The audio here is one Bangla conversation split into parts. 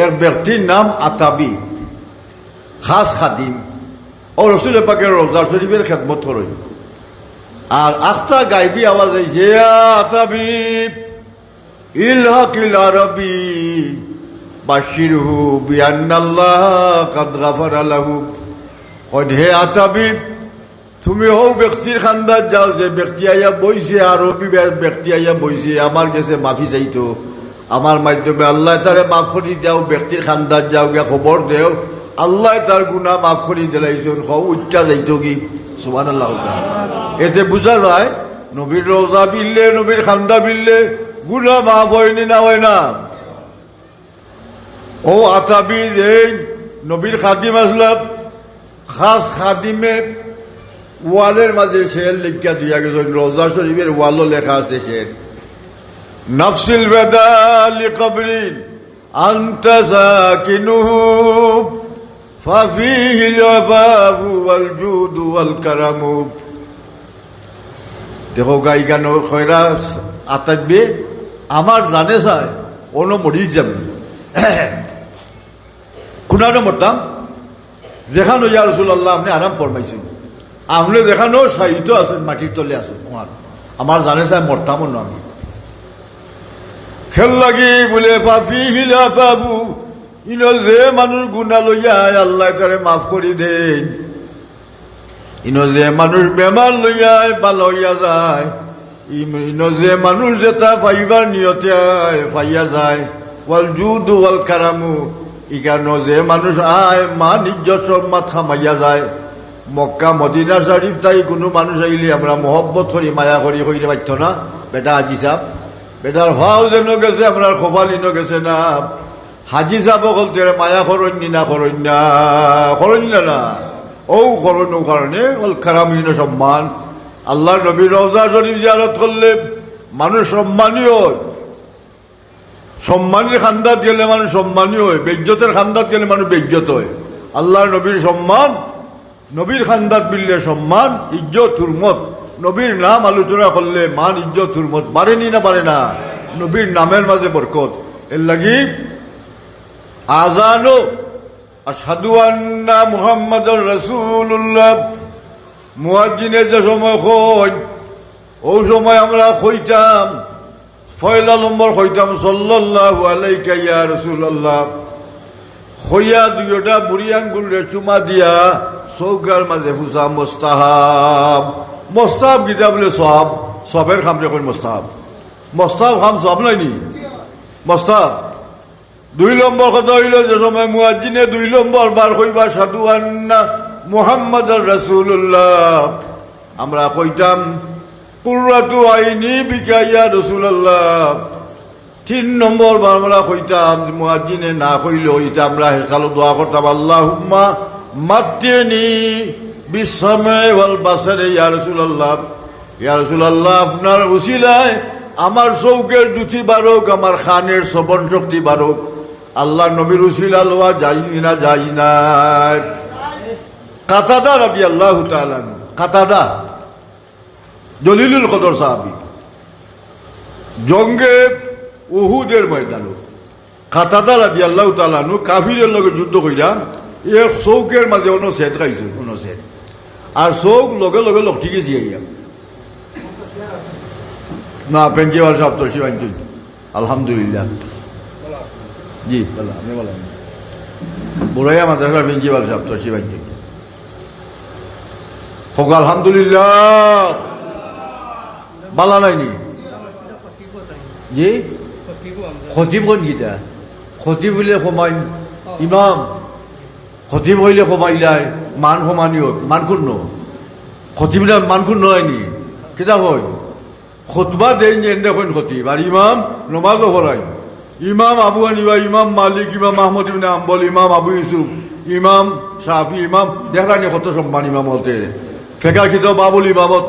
এক ব্যক্তির নাম আতাবি, খাস খাদিম ও রসুল পাকের রওজা শরীফের খেদমত করেন। আর আখতা গাইবি আওয়াজ হয়েছে, আতাবি ইলহাক ইল আরবি বাশিরহু বিআন্নাল্লাহ কাদ গাফারা লাহু। হে আতাবি, তুমি হও ব্যক্তির খান্দার যাও যে ব্যক্তি আইয়া বইছে, আরবি ব্যক্তি আইয়া বইছে, আমার কাছে মাফি চাইতো, আমার মাধ্যমে আল্লাহ তারে মাফ করি যাও। ব্যক্তির খান্দার যাও গিয়া খবর দেও, আল্লাহ তার গুনাহ মাফ করি দিলাইছেন। উচ্চা যাইতো কি সুবহানাল্লাহ। এতে বোঝা যায় নবীর রওজা বিললে, নবীর খান্দা বিললে গুনাহ মাফ হয়নি না হয় না। ও আতাবি যে নবীর খাদিম আসলাম, খাস খাদিমে ওয়ালের মাঝে শের লিখা দিয়া গেছেন, রওজা শরীফের ওয়ালও লেখা আছে শের, নফসিল বেদা লিকবরিন আনতা সাকিনুহু ফাফিহিল ওয়াফাফু ওয়াল জুদু ওয়াল কারামু। দেখো গাই গান খয়রাস আতাববে আমার জানে চায় অন্য মরিচ যাবে কুনানো মরতাম যেখানে ইয়া রাসূলুল্লাহ আপনি আরাম ফরমাইছেন, আপনি দেখানো সাহিত্য আছেন, মাটির তলে আছেন, আমার জানে চায় মরতাম অন্য আমি খেল লাগি বলে পাপি হিলা পাবু ইনো যে মানুষ গুণা লইয়া আল্লাহ তারে মাফ করি দেন, ইনো যে মানুষ বেমার লইয়া ভালো হইয়া যায়, ইনো যে মানুষ যেটা পাইবার নিয়তে পাইয়া যায়, ওয়াল জুদু ওয়াল কারামু ইকানো যে মানুষ আয় মান ইজ্জত সম্মান খামাইয়া যায়। মক্কা মদিনা শরীফ তাই কোনো মানুষ আইলে আমরা মহব্বত করি মায়া করি কইতে পারত না, বেটা হাজি সাহেব বেটার ভাও যেন গেছে আপনার খোপালিনো গেছে না, হাজি সাহেব বলতে মায়া করণি না করণ না করণি না ও করণ কারণে ওল কারামিন সম্মান। আল্লাহ নবীর রওজা শরীফ জিয়ারত করলে মানুষ সম্মানীয় হয়, সম্মানের খান্দাত গেলে মানুষ সম্মানীয় হয়, বেজ্জতের খান্দাত গেলে মানুষ বেজ্জত হয়। আল্লাহ নবীর সম্মান, নবীর খান্দাত মিললে সম্মান ইজ্জত হুরমত, নবীর নাম আলোচনা করলে মান ইজ্জত হুরমত বাড়েনি না বাড়ে না, নবীর নামের মাঝে বরকত। এর লাগি আযানও আশহাদু আন্না মুহাম্মাদুর রাসূলুল্লাহ মুয়াজ্জিনে যে সময় কই ও সময় আমরা কইতাম পয়লা নম্বর কইতাম সাল্লাল্লাহু আলাইকা ইয়া রাসূলুল্লাহ, হইয়া দুইটা বুড়ি আঙ্গুলে চুমা দিয়া চৌকার মাঝে ফুসা মোস্তাহাব। মোস্তাহাব গীতা বলে সব সবের খাম যখন মোস্তাহাব, মোস্তাহাব খাম সব নয়নি মোস্তাহাব। 2 নম্বর কথা হইল যে সময় মুয়াজ্জিনে 2 নম্বর বার কইবা সাধু আন্না মুহাম্মাদুর রাসূলুল্লাহ, আমরা কইতাম কুররাতু আইনি বিকা ইয়া রাসূলুল্লাহ। 3 নম্বর বার আমরা কইতাম মুয়াজ্জিনে না কইলে হইতা আমরা হেকালো দোয়া করতাম আল্লাহুম্মা মাত্তিনি বিসসামা'i ওয়াল বাসারি ইয়া রাসূলুল্লাহ, ইয়া রাসূলুল্লাহ আপনার উসিলায় আমার চৌকের দুটি বারক, আমার খানের শ্রবণ শক্তি বারক। আল্লাহ নবীর উসিলা লওয়া যাই না যাই না। কাতাদা রাদিয়াল্লাহু তাআলা, কাতাদা জলিলুল কদর সাহাবী, জঙ্গে উহুদের ময়দানে কাতাদা রাদিয়াল্লাহু তাআলা কাফিরের লগে যুদ্ধ কইরা এক চৌকের মাঝে অন্য সেট খাইছে, অন্য সেট আর চৌক লগে লগে লক্ষি গেছি না প্রিন্সিপাল সাহেব তো শিবাঞ্চল আলহামদুলিল্লাহ জি আপনি বলেন বুড়াইয়া মাদ্রাসার প্রিন্সিপাল সাহেব তো শিবাঞ্চল হোক আলহামদুলিল্লাহ বালা নাইনি জি খতিব কোন গীতা খতিব হইলে সমান ইমাম, খতিব হইলে সমাইলাই মান সমানি হোক মান শূন্য, খতিবলে মান শূন্য হয়নি কেটা হয় খতবা দেন যে দেখুন খতিব আর ইমাম নমাজও করাই। ইমাম আবু হানিফা, ইমাম মালিক, ইমাম আহমদ ইবনে হাম্বল, ইমাম আবু ইউসুফ, ইমাম শাফি, ইমাম দেখরানি কত সম্মান ইমাম হতে ফেকা খিত বাবুল ইমামত,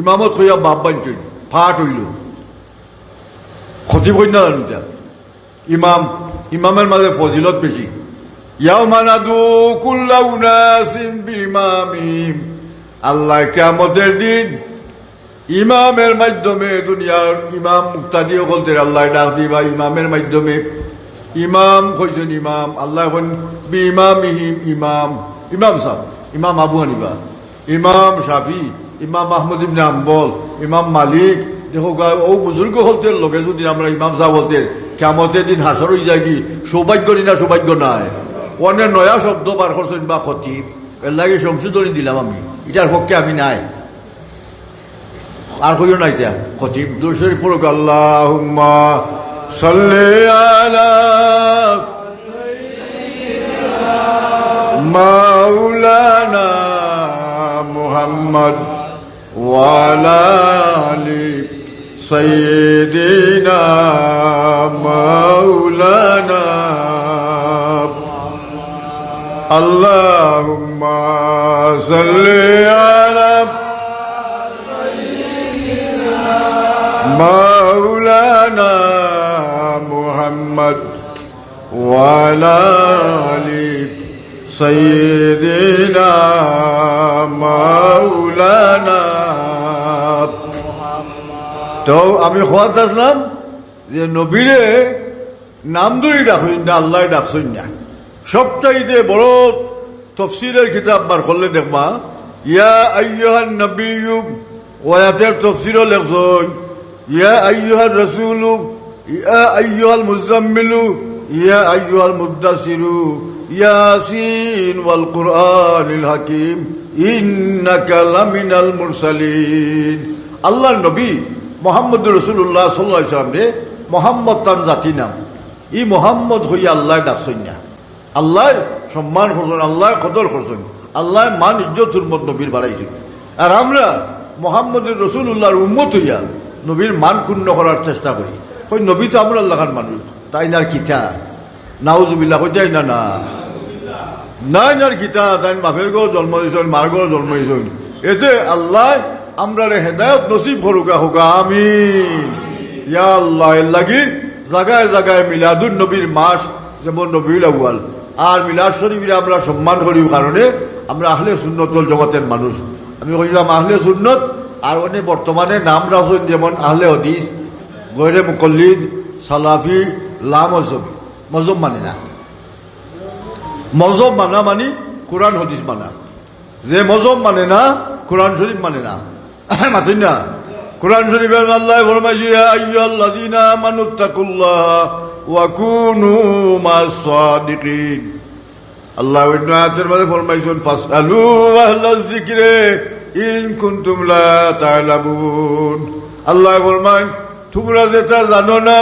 ইমামত হইয়া বাপ বানতে ফাট হইল খতিব হই না জানিতা ইমাম, ইমামের মাঝে ফজিলত বেশি। ইয়াউমা নাদু কুল্লা উনাসিন বিইমামিহিম, আল্লাহ কিয়ামতের দিন ইমামের মাধ্যমে দুনিয়ার ইমাম মুক্তাদি সকলদের আল্লাহ ডাক দিবা ইমামের মাধ্যমে। ইমাম কইছেন ইমাম, আল্লাহ এখন বি ইমামিহিম ইমাম, ইমাম সাহেব, ইমাম আবু হানিফা, ইমাম শাফি, ইমাম মাহমুদ ইবনে হাম্বল, ইমাম মালিক, দেখো ও বুজুর্গ হলতের লোকে যদি আমরা ইমাম সাহেব হলতের কেমতের দিন হাসর হয়ে যায় কি সৌভাগ্য না সৌভাগ্য নাই। অনেক নয়া শব্দ বার করছেন বা খতিব, এর লাগে সংশোধনী দিলাম আমি, এটার পক্ষে আমি নাই আর কইও না এটা খতিব দুশোর পড়ুক আল্লাহুম্মা সাল্লি আলা মাওলানা মুহাম্মদ ওয়া আলা আলি সাইয়্যিদিনা মাওলানা আল্লাহুম্মা সাল্লি আলা মাওলানা মুহাম্মদ ওয়া আলা আলি সাইয়্যিদিনা মাওলানা। তো আমি খোয়াত আসলাম যে নবীরে নাম ধরে ডাকুন না, আল্লাহ ডাকছেন না। সবচাইতে বড় তফসিরের কিতাব বার করলে দেখবা ইয়া আইয়ুহান নবিয়্যু, ওয়ায়াতের তফসিরও লেখছেন ইয়া আইয়ুহার রাসূলু, ইয়া আইয়ুহাল মুজাম্মিলু, ইয়া আইয়ুহাল মুদ্দাসিরু, ইয়াসিন ওয়াল কুরআনিল হাকিম ইন্নাকা লামিনাল মুরসালিন। আল্লাহর নবী মুহাম্মদুর রাসূলুল্লাহ সাল্লাল্লাহু আলাইহি ওয়াসাল্লাম রে মুহাম্মদ তান জাতি নাম, ই মুহাম্মদ হইয়া আল্লাহ ডাকছেন না। আল্লাহ সম্মান করছেন, আল্লাহ কদর করছেন, আল্লাহ মান ইজ্জত হুরমত নবীর বাড়াইছেন। আর আমরা মুহাম্মদুর রাসূলুল্লাহর উম্মত হইয়া নবীর মান ক্ষুণ্ণ করার চেষ্টা করি। ওই নবী তো আমরা আল্লাহর মানুষ, তাই নার কিতা নাউজুবিল্লাহ কই যাই না না নাই নার কিতা, তাই বাপের গো জন্ম দিয়েছেন, মার গো জন্ম দিয়েছেন। এতে আল্লাহ আমরা হেদায়ত নসিব করুকা হোকা আমিন ইয়া আল্লাহ। এর লাগি জায়গায় জায়গায় মিলাদুন নবীর মাস যেমন নবীউল আউয়াল আর মিলাদ শরীফের আমরা সম্মান করি, কারণে আমরা আহলে সুন্নত ওয়াল জামাতের মানুষ। আমি কইলাম আহলে সুন্নত, আর অনেক বর্তমানে নাম রাখছেন যেমন আহলে হাদিস, গৈরে মুকল্লিদ, সালাফি, লা মজহব। মজহব মানে না, মজহব মানা মানে কোরআন হাদিস মানা। যে মজহব মানে না কোরআন শরীফ মানে না, মাতেন না। কোরআন শরীফের আল্লাহ ফরমাইছে ইয়া আইয়ুহাল্লাযীনা আমানুত্তাকুল্লাহ ওয়া কুনু মাস সাদিকিন। আল্লাহ অন্য আয়াতের মধ্যে ফরমাইছেন ফাসআলু আহলায যিকরি ইন কুনতুম লা তা'লামুন। আল্লাহ ফরমান তোমরা যেটা জানো না,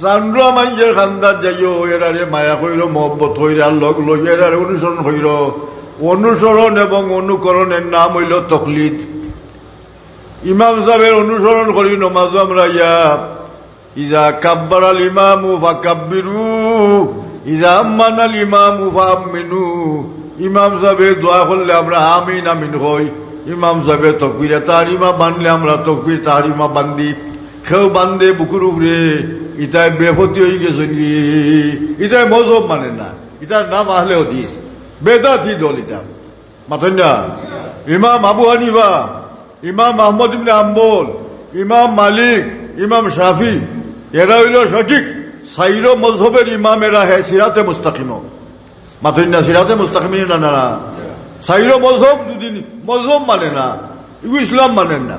জানরা মানুষের খান্দার যাইও, এরারে মায়া কইর, মহব্বত কইর, লগ লই এরারে অনুসরণ কইর। অনুসরণ এবং অনুকরণের নাম হইল তকলিদ। ইমাম সাহেবের অনুসরণ করি নমাজ আমরা ইয়া ইজা কাব্বারাল ইমামু ফাকাব্বিরু ইজা আম্মানাল ইমামু ফাআমিনু। ইমাম সাহেবের দোয়া করলে আমরা আমিন আমিন হই। ইমাম সাহেবের তকবীরে তাহরিমা বানলে আমরা তকবীর তাহরিমা বান্ধি। কেউ বান্ধে বুকুর উপরে, ইটাই বেফতি হয়ে গেছে নি, ইটাই মজহব মানে না, ইটার নাম আহলে হাদিস, বেদাতি দল এটা, মাথেন না। ইমাম আবু হানিফা, ইমাম আহমদ ইবনে হাম্বল, ইমাম মালিক, ইমাম শাফি, এরা হইল সঠিক সাইর মজহবের ইমাম। এরা হে সিরাতে মুস্তাকিম, মাথেন না, সিরাতে মুস্তাকিম না না। সাইর মজহব দুদিন মজহব মানে না, এগুলো ইসলাম মানেন না।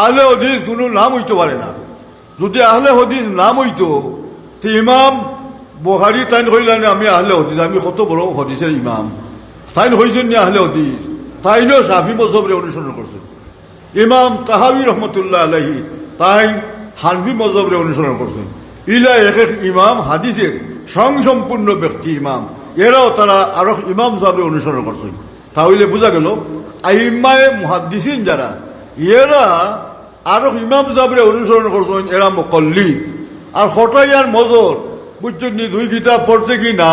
আহলে হাদিস কোনো নাম হইতে পারে না। যদি আহলে হাদিস নাম হইতো তো ইমাম বুখারী তাইন কইলেন আমি আহলে হাদিস, আমি কত বড় হাদিসের ইমাম। তাইন হইছেন না আহলে হাদিস, তাইনও শাফি মজহবরে অনুসরণ করছেন। ইমাম তাহাবী রহমতুল্লাহ আলাইহি তাইন হানফি মজহবরে অনুসরণ করছেন। ইলা এক এক ইমাম হাদিসের সংসম্পূর্ণ ব্যক্তি ইমাম, এরাও তারা আরো ইমাম সাহেবের অনুসরণ করছেন। তাহলে বোঝা গেল আইম্মায়ে মুহাদ্দিসিন যারা, এরা আরো ইমাম সাহেবের অনুসরণ করছেন, এরা মুকাল্লিদ। আর হঠাইয়ার মজর বুঝছেন নি, দুই কিতাব পড়ছে কি না,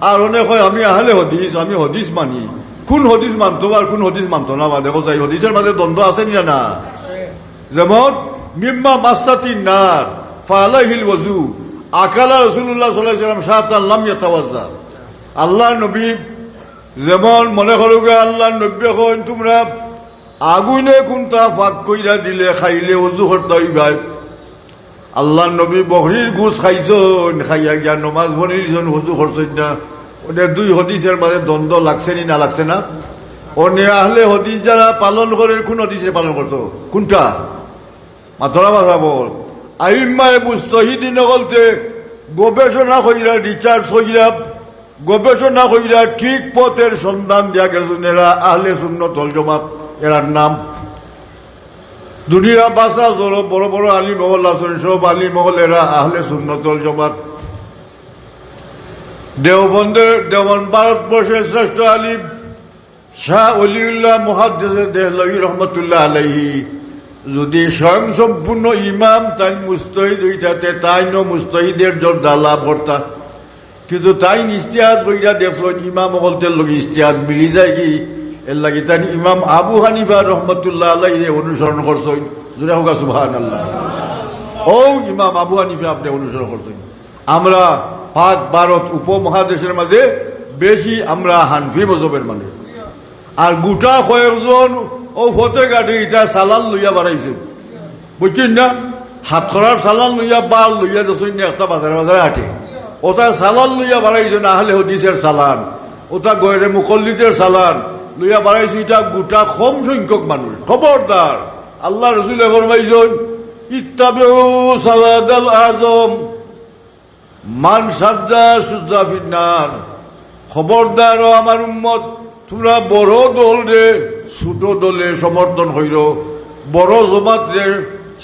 আর অনেক হয় আমি আহলে হাদিস, আমি হাদিস মানি। কোন হাদিস মানতো আর কোন হাদিস মানতো না, দেখো যাই হাদিসের মাঝে দ্বন্দ্ব আছে না না। যেমন মিম্মা মাসাতিন নার ফালাইহিল ওযু, আকালা রাসূলুল্লাহ সাল্লাল্লাহু আলাইহি ওয়াসাল্লাম শাতান লাম ইয়াতাওয়াজ্জা। আল্লাহর নবী যেমন মনে করো আল্লাহর নবী কইন তোমরা আগুনে কোনটা ফাঁক কইরা দিলে খাইলে ওযু করতে হইবে, আল্লাহ নবী বকরির গুছ খাইছেন, খাইয়া গিয়া নমাজ পড়িয়েছেন, হুজু করছেন না। ওদের দুই হদিসের মাঝে দ্বন্দ্ব লাগছে নি না লাগছে না? অনে আহলে হদিস যারা পালন করে কোন হদিসে পালন করতো? কোনটা? মাথরা মাথা বল। আইম্মায়ে মুজতাহিদিন বলতে গবেষণা কইরা, রিসার্চ কইরা, গবেষণা কইরা ঠিক পথের সন্ধান দিয়া গেছেন। এরা আহলে সুন্নাত ওয়াল জামাত, এরার নাম। দুনিয়া বাসা জড়ো বড় বড় আলী মহল আছেন, সব আলী মহল এরা আহলে সুন্নাত ওয়াল জামাত। দেওবন্দ ভারতবর্ষের শ্রেষ্ঠ আলিম শাহ ওলিউল্লাহ মুহাদ্দিস দেহলভী রহমতুল্লাহ আলাইহি যদি স্বয়ং সম্পূর্ণ ইমাম তাই মুস্তাহিদ হইতাতে, তাই ন মুস্তাহিদের জোরদা লাভ করতা। কিন্তু তাই ইস্তিহাদ কইরা দেখছেন ইমাম হলতের লোক ইস্তিহাদ মিলি যায় কি, এর লাগি তাই ইমাম আবু হানিফা রহমতুল্লাহ আলাইহি অনুসরণ করছেন। জোরে হোক সুবহানাল্লাহ। ও ইমাম আবু হানিফা আপনি অনুসরণ করছেন। আমরা পাক ভারত উপমহাদেশের মাঝে বেশি আমরা হানফি মজহবের মানুষ, আর গোটা কয়েকজন ও ফতে গাড়ি এটা সালান লইয়া বাড়াইছে, বুঝছেন না? হাত করার সালান লইয়া বাল লইয়া যাচ্ছেন না, একটা বাজারে বাজারে হাঁটে ওটা সালান লইয়া বাড়াইছে না। আহলে হদিসের সালান, ওটা গয়রে মুকল্লিদের সালান লইয়া বাড়াইছে। এটা গোটা কম সংখ্যক মানুষ। খবরদার, আল্লাহ রসুলে ফরমাইছেন ইত্তাবিউ সাওয়াদাল আযম মান সাজ্জা সুজ্জা ফিন্নার। খবরদার আমার উম্মত, তোমরা বড় দল রে ছোট দলে সমর্থন হইল, বড় জমাত রে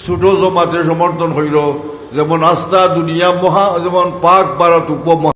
ছোট জমাতে সমর্থন হইল। যেমন আস্থা দুনিয়া মহা, যেমন পাক ভারত উপমহা